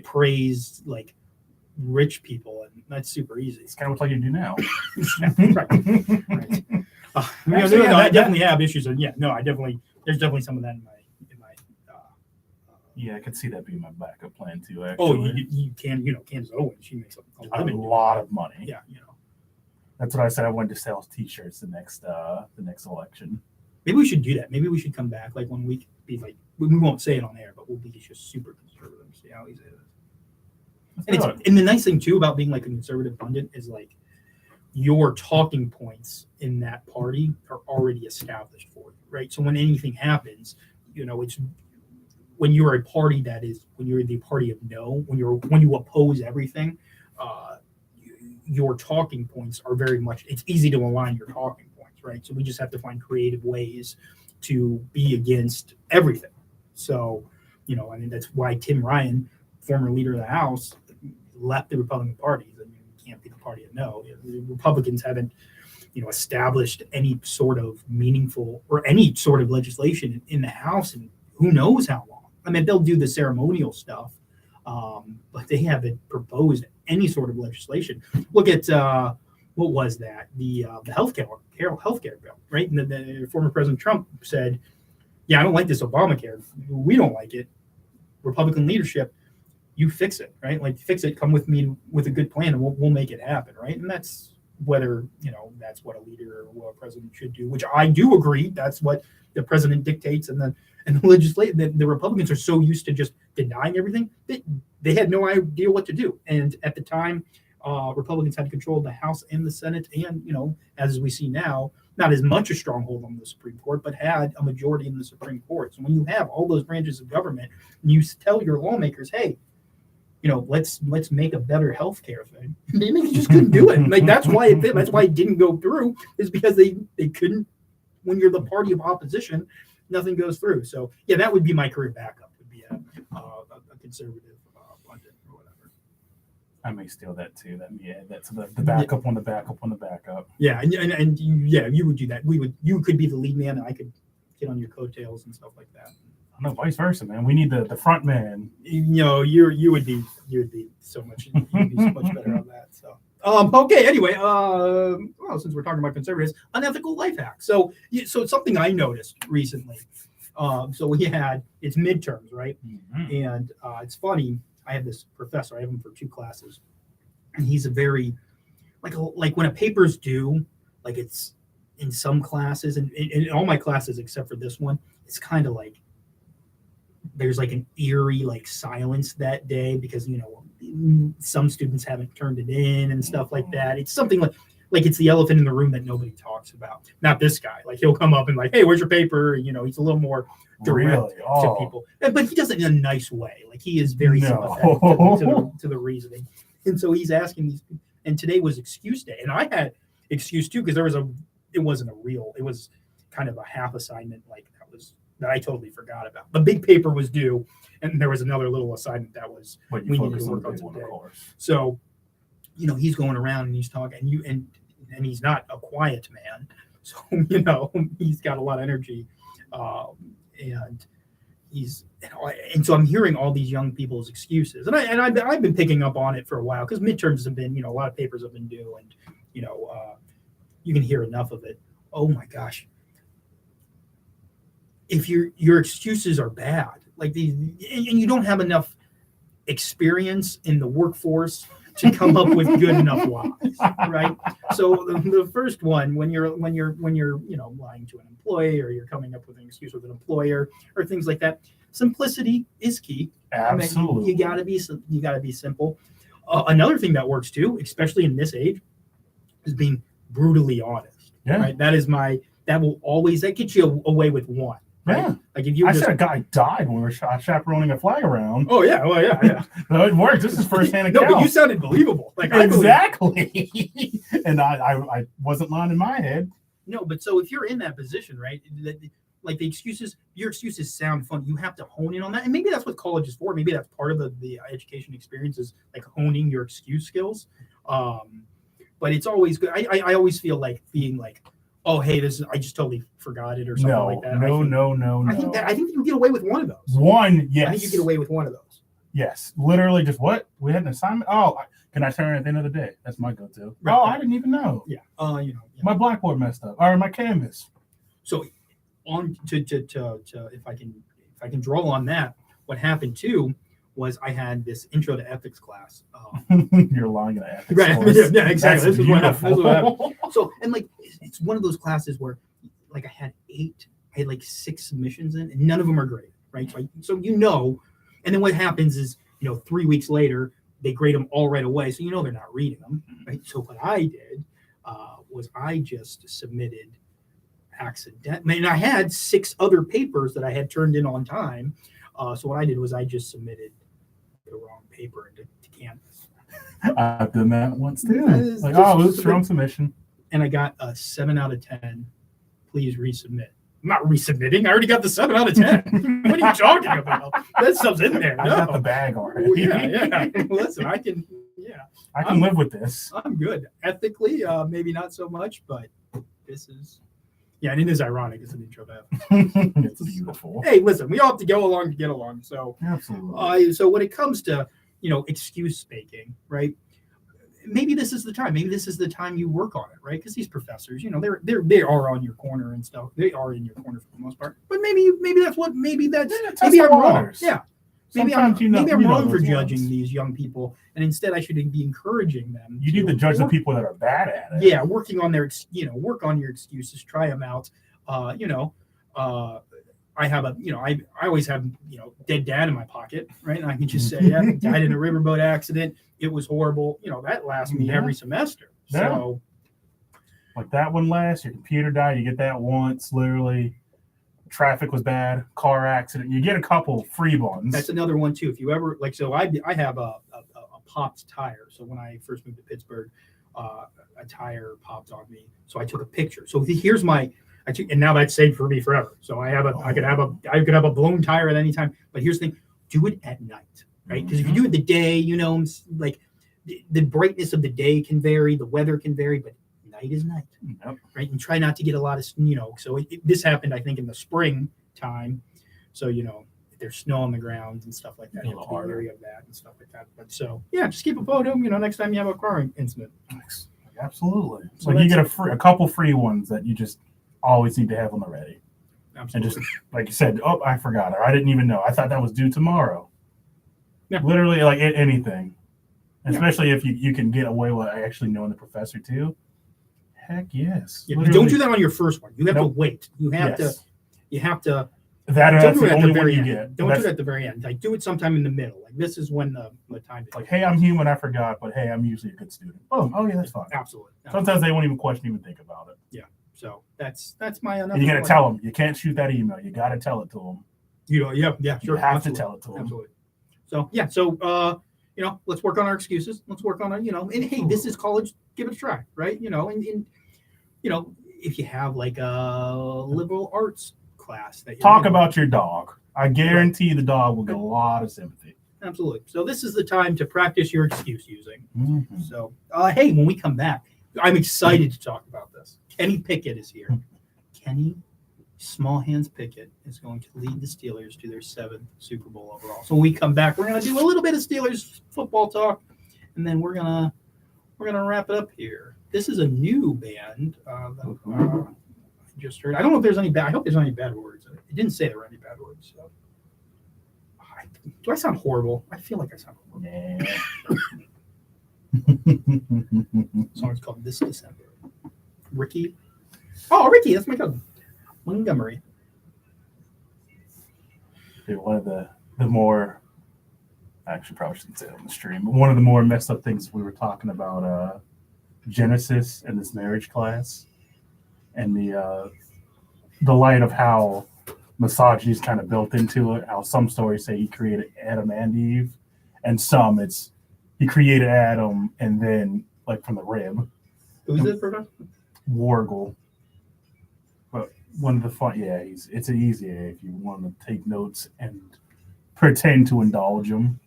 praise like rich people, and that's super easy. It's kind of what you do now. Right. I definitely have issues, and there's definitely some of that in my. Yeah, I could see that being my backup plan too. Actually. Oh, you can, Candace Owens, she makes a lot of money. Yeah, That's what I said. I wanted to sell T-shirts the next election. Maybe we should do that. Maybe we should come back like 1 week. Be like, we won't say it on air, but we'll be just super conservative. See how easy it is. And the nice thing too about being like a conservative pundit is like your talking points in that party are already established for you, right? So when anything happens, it's when you're a party when you're the party of no, when you oppose everything, your talking points are very much. It's easy to align your talking points, right? So we just have to find creative ways to be against everything. So, that's why Tim Ryan, former leader of the House, left the Republican Party. I mean, you can't be the party of no. The Republicans haven't, established any sort of meaningful or any sort of legislation in the House, and who knows how long. I mean, they'll do the ceremonial stuff, but they haven't proposed any sort of legislation. Look at what was that? The healthcare bill, right? And the former President Trump said, "Yeah, I don't like this Obamacare. We don't like it. Republican leadership, you fix it, right? Like fix it. Come with me with a good plan, and we'll make it happen, right?" And that's whether that's what a leader or what a president should do, which I do agree. That's what the president dictates, and the legislature. The Republicans are so used to just denying everything that they had no idea what to do. And at the time, Republicans had control of the House and the Senate, and as we see now, not as much a stronghold on the Supreme Court, but had a majority in the Supreme Court. So when you have all those branches of government, and you tell your lawmakers, "Hey, let's make a better healthcare thing," they just couldn't do it. Like that's why it didn't go through, is because they couldn't. When you're the party of opposition, nothing goes through. So yeah, that would be my career backup. Would be a conservative pundit or whatever. I may steal that too. That's the backup on the backup on the backup. Yeah, and you would do that. You could be the lead man, and I could get on your coattails and stuff like that. No, vice versa, man. We need the front man. You would be so much better on that. So Okay. Anyway, well, since we're talking about conservatives, unethical life hacks. So it's something I noticed recently. So it's midterms, right? Mm-hmm. And it's funny. I have this professor. I have him for 2 classes, and he's a very like when a paper's due, like it's in some classes and in all my classes except for this one, it's kind of like there's like an eerie like silence that day because some students haven't turned it in and stuff like that. It's something like it's the elephant in the room that nobody talks about. Not this guy. Like he'll come up and like, hey, where's your paper? He's a little more direct to people, but he does it in a nice way. Like he is very sympathetic to the reasoning. And so he's asking these, and today was excuse day, and I had excuse too because it was kind of a half assignment that I totally forgot about. The big paper was due, and there was another little assignment that was we needed to work on today. So, he's going around and he's talking, and he's not a quiet man, so he's got a lot of energy, and so I'm hearing all these young people's excuses, and I've been picking up on it for a while because midterms have been a lot of papers have been due, and you can hear enough of it. Oh my gosh. If your excuses are bad, and you don't have enough experience in the workforce to come up with good enough lies, right? So the first one, when you're lying to an employee or you're coming up with an excuse with an employer or things like that, simplicity is key. Absolutely, you gotta be simple. Another thing that works too, especially in this age, is being brutally honest. Yeah, right. That gets you away with one. Right? Yeah, like if you said a guy died when we were chaperoning a flag around. Oh yeah, well yeah. No, it works. This is firsthand account. No, but you sounded believable. Like exactly, and I wasn't lying in my head. No, but so if you're in that position, right? Like your excuses sound fun. You have to hone in on that, and maybe that's what college is for. Maybe that's part of the education experience is like honing your excuse skills. But it's always good. I always feel like being like, oh, hey, I just totally forgot it or something like that. No. I think you get away with one of those. One, yes. I think you get away with one of those. Yes, literally just what? We had an assignment? Oh, can I turn it at the end of the day? That's my go-to. Right. Oh, I didn't even know. Yeah. Yeah. My blackboard messed up. Or my canvas. So on to if I can draw on that, what happened too was I had this intro to ethics class. You're lying in an ethics right. course. Yeah, exactly. This is what happened. So, and it's one of those classes where I had 6 submissions in, and none of them are graded, right? So and then what happens is, 3 weeks later, they grade them all right away. So, they're not reading them, right? So what I did was I just submitted accidentally, and I had 6 other papers that I had turned in on time. So what I did was I just submitted the wrong paper into Canvas. I've done that once too. It was a strong submission. And I got a 7 out of 10. Please resubmit. I'm not resubmitting. I already got the 7 out of 10. What are you talking about? That stuff's in there. I got the bag already. Yeah. Listen, I can live with this. I'm good. Ethically, maybe not so much, but this is... Yeah, and it is ironic. It's an intro to It's beautiful. Hey, listen, we all have to go along to get along. So, absolutely. So when it comes to excuse making, right? Maybe this is the time. Maybe this is the time you work on it, right? Because these professors, they are on your corner and stuff. They are in your corner for the most part. But maybe I'm wrong. Yeah. Maybe I'm wrong for judging these young people, and instead I should be encouraging them. You need to judge the people that are bad at it. Yeah, working on their, work on your excuses, try them out. I have I always have, dead dad in my pocket, right? And I can just say, yeah, died in a riverboat accident. It was horrible. That lasts me every semester. Yeah. So, like that one last, your computer died. You get that once, literally. Traffic was bad, car accident. You get a couple free ones. That's another one too. If you ever I have a popped tire. So when I first moved to Pittsburgh, a tire popped on me. So I took a picture. So here's and now that's saved for me forever. So I could have a blown tire at any time. But here's the thing: do it at night, right? Because if you do it the day, the brightness of the day can vary, the weather can vary, but night is night, right? And try not to get a lot of, so this happened, I think, in the spring time. So, there's snow on the ground and stuff like that. A You have little to be harder. wary of that and stuff like that. But so yeah, just keep a photo. Next time you have a car incident. Absolutely. So Like you that's- get a couple free ones that you just always need to have on the ready. And Absolutely. just like you said, oh, I forgot, or I didn't even know. I thought that was due tomorrow. Yeah. Literally, like anything. Yeah. Especially if you can get away with actually knowing the professor too. Heck yes. Yeah, but don't do that on your first one. You have to Nope. wait. You have to. That's Don't do the it at only the one very you end. get. Don't That's do it at the very end. Like do it sometime in the middle. Like this is when the time is. like, hey, I'm human. I forgot, but hey, I'm usually a good student. Boom. Oh yeah, that's fine. Absolutely. Sometimes they won't even question, even think about it. So that's my. And you got to tell them. You can't shoot that email. You got to tell it to them. Yeah, sure. You have absolutely. to tell it to them. Absolutely. So yeah, let's work on our excuses. Let's work on and hey, this is college. Give it a try, right? And if you have like a liberal arts class that Talk about your dog. I guarantee the dog will get a lot of sympathy. Absolutely. So this is the time to practice your excuse using. Mm-hmm. So hey, when we come back, I'm excited to talk about this. Kenny Pickett is here. Kenny Small Hands Pickett is going to lead the Steelers to their 7th Super Bowl overall. So when we come back, we're going to do a little bit of Steelers football talk, and then we're gonna wrap it up here. This is a new band that I just heard. I don't know if there's any bad. I hope there's not any bad words. It didn't say there were any bad words. So. Do I sound horrible? I feel like I sound horrible. Yeah. The song's called This December. Ricky. Oh, Ricky, that's my cousin. Montgomery. Dude, one of the more, I actually probably shouldn't say it on the stream, but one of the more messed up things we were talking about Genesis and this marriage class and the light of how misogyny is kind of built into it, how some stories say he created Adam and Eve, and some it's he created Adam and then like from the rib. Who's this, Professor? Wargle. But one of the fun, it's an easy A if you want to take notes and pretend to indulge him.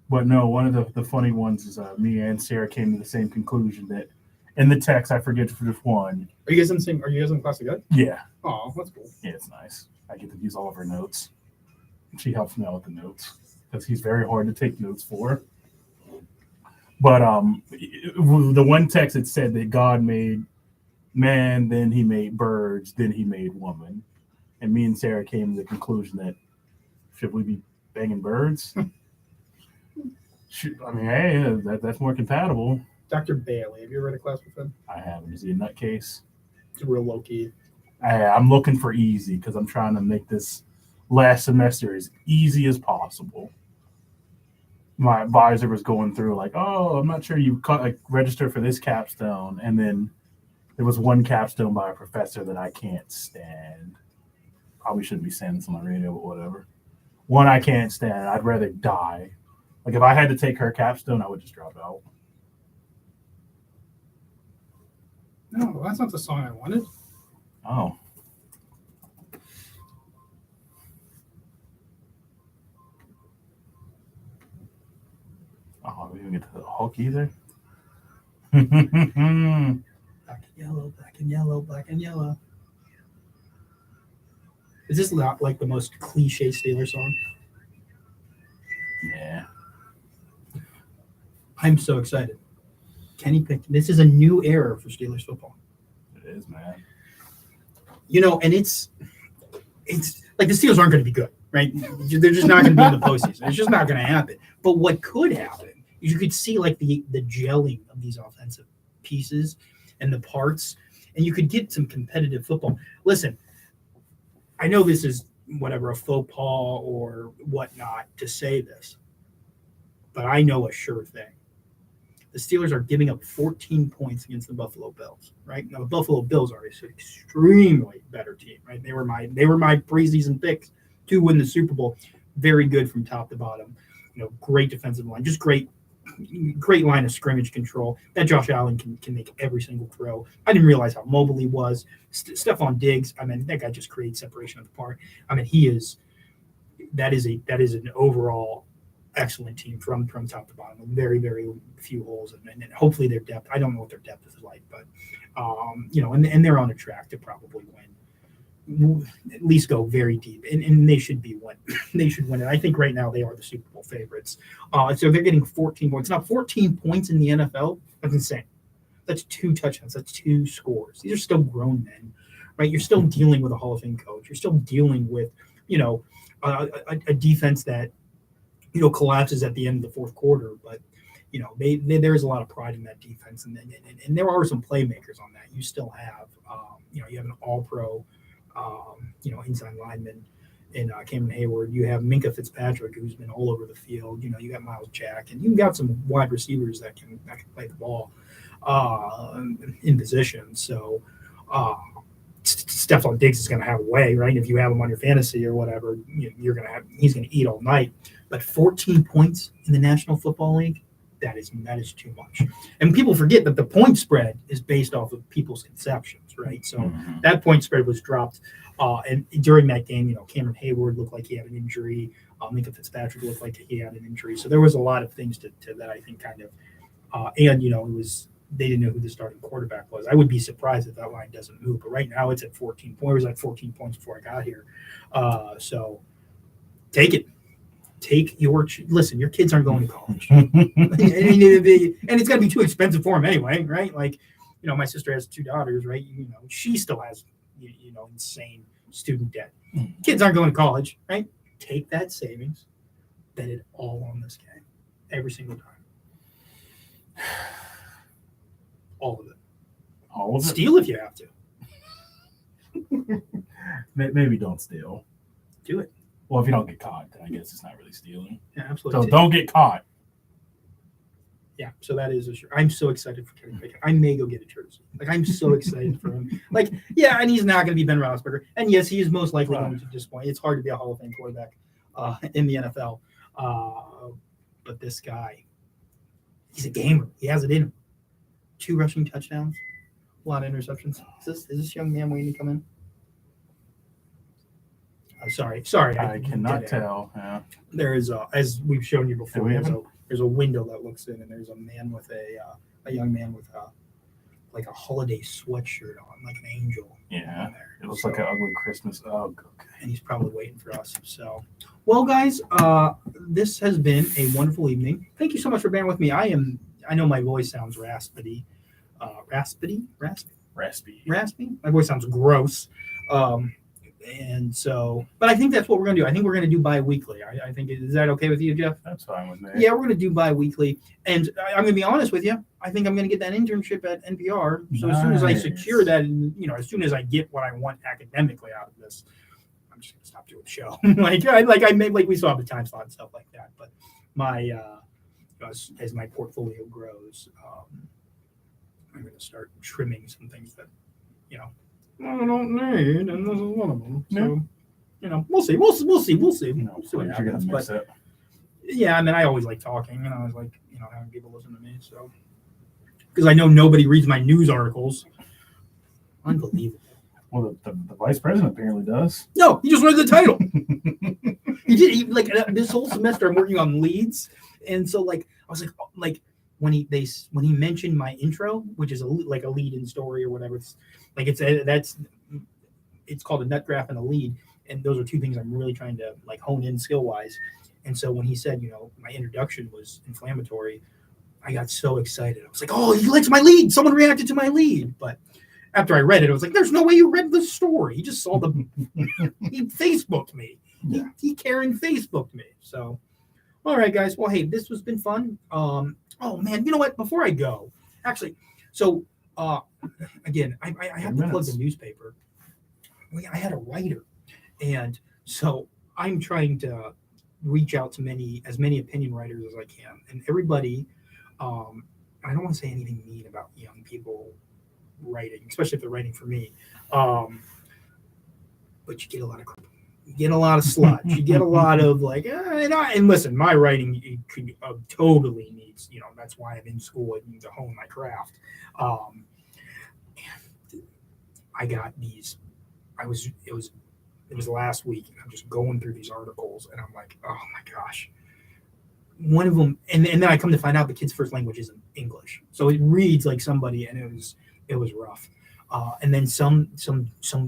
But no, one of the funny ones is me and Sarah came to the same conclusion that in the text, I forget which one. Are you guys in class together? Yeah. Oh, that's cool. Yeah, it's nice. I get to use all of her notes. She helps me out with the notes because he's very hard to take notes for. But the one text it said that God made man, then he made birds, then he made woman. And me and Sarah came to the conclusion that should we be banging birds? Hey, that's more compatible. Dr. Bailey, have you ever read a class with him? I haven't. Is he a nutcase? It's real low key. I'm looking for easy because I'm trying to make this last semester as easy as possible. My advisor was going through like, oh, I'm not sure you register for this capstone, and then there was one capstone by a professor that I can't stand. Probably shouldn't be saying this on my radio, but whatever. One I can't stand. I'd rather die. Like if I had to take her capstone, I would just drop out. No, that's not the song I wanted. Oh. Oh, we didn't get to the hook either. Black and yellow, black and yellow, black and yellow. Is this not like the most cliche Steelers song? Yeah. I'm so excited. Kenny Pickett. This is a new era for Steelers football. It is, man. And it's like the Steelers aren't going to be good, right? They're just not going to be in the postseason. It's just not going to happen. But what could happen is you could see like the gelling of these offensive pieces and the parts, and you could get some competitive football. Listen, I know this is whatever, a faux pas or whatnot to say this, but I know a sure thing. The Steelers are giving up 14 points against the Buffalo Bills, right? Now the Buffalo Bills are an extremely better team, right? They were my preseason picks to win the Super Bowl. Very good from top to bottom. Great defensive line, just great line of scrimmage control. That Josh Allen can make every single throw. I didn't realize how mobile he was. Stephon Diggs, that guy just creates separation of the part. That is an overall excellent team from top to bottom. Very, very few holes, and hopefully their depth. I don't know what their depth is like, but and they're on a track to probably win at least go very deep, and they should be win. They should win it. I think right now they are the Super Bowl favorites. So they're getting 14 points. Now 14 points in the NFL, that's insane. That's 2 touchdowns. That's 2 scores. These are still grown men, right? You're still dealing with a Hall of Fame coach. You're still dealing with, a defense that, collapses at the end of the fourth quarter. But, there's a lot of pride in that defense. And there are some playmakers on that. You still have, you have an all-pro, inside lineman in Cameron Hayward. You have Minka Fitzpatrick, who's been all over the field. You got Miles Jack. And you've got some wide receivers that can play the ball in position. So Stephon Diggs is going to have a way, right? If you have him on your fantasy or whatever, he's going to eat all night. But 14 points in the National Football League, that is too much. And people forget that the point spread is based off of people's conceptions, right? So that point spread was dropped. And during that game, Cameron Hayward looked like he had an injury. Minka Fitzpatrick looked like he had an injury. So there was a lot of things to that I think kind of they didn't know who the starting quarterback was. I would be surprised if that line doesn't move. But right now it's at 14 points. It was at 14 points before I got here. So take it. Listen, your kids aren't going to college. and it's going to be too expensive for them anyway, right? Like, my sister has 2 daughters, right? She still has, insane student debt. Kids aren't going to college, right? Take that savings, bet it all on this game every single time. All of it. All of it? Steal if you have to. Maybe don't steal. Do it. Well, if you don't get caught, then I guess it's not really stealing. Yeah, absolutely. So don't get caught. Yeah, so that is I'm so excited for Kenny Pickett. I may go get a jersey. Like, I'm so excited for him. Like, yeah, and he's not going to be Ben Roethlisberger. And yes, he is most likely going to disappoint. It's hard to be a Hall of Fame quarterback in the NFL. But this guy, he's a gamer. He has it in him. 2 rushing touchdowns, a lot of interceptions. Is this young man waiting to come in? Sorry. I cannot tell. Yeah. There is, as we've shown you before, there's a window that looks in, and there's a man with a young man with like a holiday sweatshirt on, like an angel. Yeah, it looks like an ugly Christmas. Oh, okay. And he's probably waiting for us. So, well, guys, this has been a wonderful evening. Thank you so much for bearing with me. I know my voice sounds raspy. Raspy. My voice sounds gross. And so, but I think that's what we're going to do. I think we're going to do bi-weekly. I think, is that okay with you, Jeff? That's fine with me. Yeah, we're going to do bi-weekly. And I'm going to be honest with you. I think I'm going to get that internship at NPR. So As soon as I secure that, and, as soon as I get what I want academically out of this, I'm just going to stop doing the show. we still have the time slot and stuff like that. But my, as my portfolio grows, I'm going to start trimming some things that, I don't need, and this is one of them. So, we'll see. We'll see what happens. But yeah, I always like talking, and I always like, having people listen to me. So, because I know nobody reads my news articles. Unbelievable. Well, the vice president apparently does. No, he just read the title. He did. This whole semester, I'm working on leads, and so I was like. When he mentioned my intro, which is a lead-in story or whatever, it's called a nut graph and a lead, and those are 2 things I'm really trying to hone in skill-wise. And so when he said, my introduction was inflammatory, I got so excited. I was like, oh, he likes my lead. Someone reacted to my lead. But after I read it, I was like, there's no way you read the story. He just saw he Facebooked me. Yeah. He Karen Facebooked me. So, all right, guys. Well, hey, this has been fun. Oh man, you know what? Before I go, actually, so again, I have to plug the newspaper. I had a writer, and so I'm trying to reach out to as many opinion writers as I can, and everybody. I don't want to say anything mean about young people writing, especially if they're writing for me. But you get a lot of crap. You get a lot of sludge. You get a lot of and listen, my writing totally needs, that's why I'm in school. I need to hone my craft. And I got these. It was last week. And I'm just going through these articles, and I'm like, oh my gosh. One of them, and then I come to find out the kid's first language isn't English, so it reads like somebody, and it was rough. And then some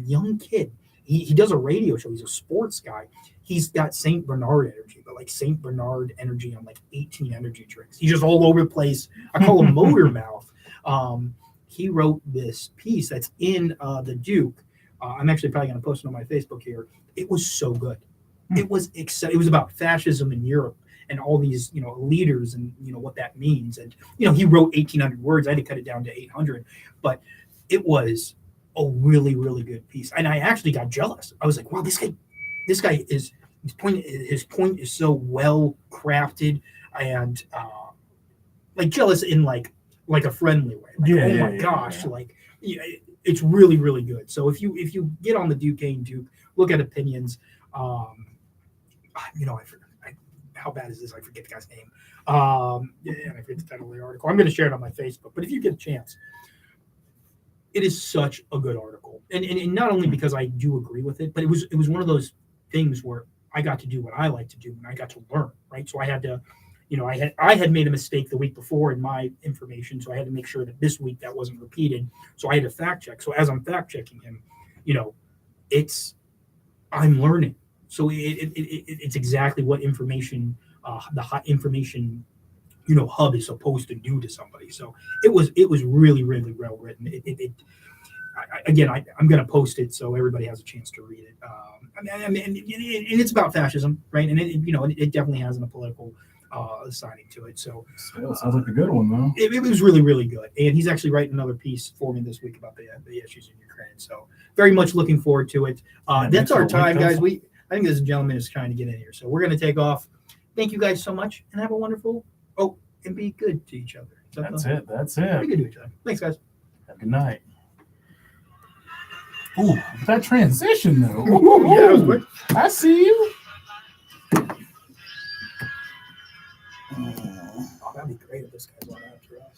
young kid. he does a radio show. He's a sports guy. He's got St. Bernard energy, but like St. Bernard energy on like 18 energy drinks. He's just all over the place. I call him Motor Mouth. He wrote this piece that's in the Duke. I'm actually probably going to post it on my Facebook here. It was so good. It was about fascism in Europe and all these, leaders and, what that means. And, he wrote 1,800 words. I had to cut it down to 800. But it was a really, really good piece. And I actually got jealous. I was like, wow, this guy is, his point is so well crafted and like jealous in like a friendly way. Like, my gosh. Like, it's really, really good. So if you get on the Duquesne Duke, look at opinions. How bad is this? I forget the guy's name. And I forget the title of the article. I'm going to share it on my Facebook. But if you get a chance, it is such a good article, and not only because I do agree with it, but it was one of those things where I got to do what I like to do, and I got to learn. Right, so I had to, I had made a mistake the week before in my information, so I had to make sure that this week that wasn't repeated. So I had to fact check. So as I'm fact checking him, I'm learning. So it's exactly what information, the hot information, hub is supposed to do to somebody. So it was really, really well written. I'm going to post it so everybody has a chance to read it. And it's about fascism, right? And it definitely has a political signing to it. So still sounds like a good one, though. It was really, really good. And he's actually writing another piece for me this week about the issues in Ukraine. So very much looking forward to it. That's our time, guys. I think this gentleman is trying to get in here. So we're going to take off. Thank you guys so much and have a wonderful, and be good to each other. That's it. Be good to each other. Thanks, guys. Have a good night. Ooh, that transition, though. Yeah, that was quick. I see you. That'd be great if this guy's on after us.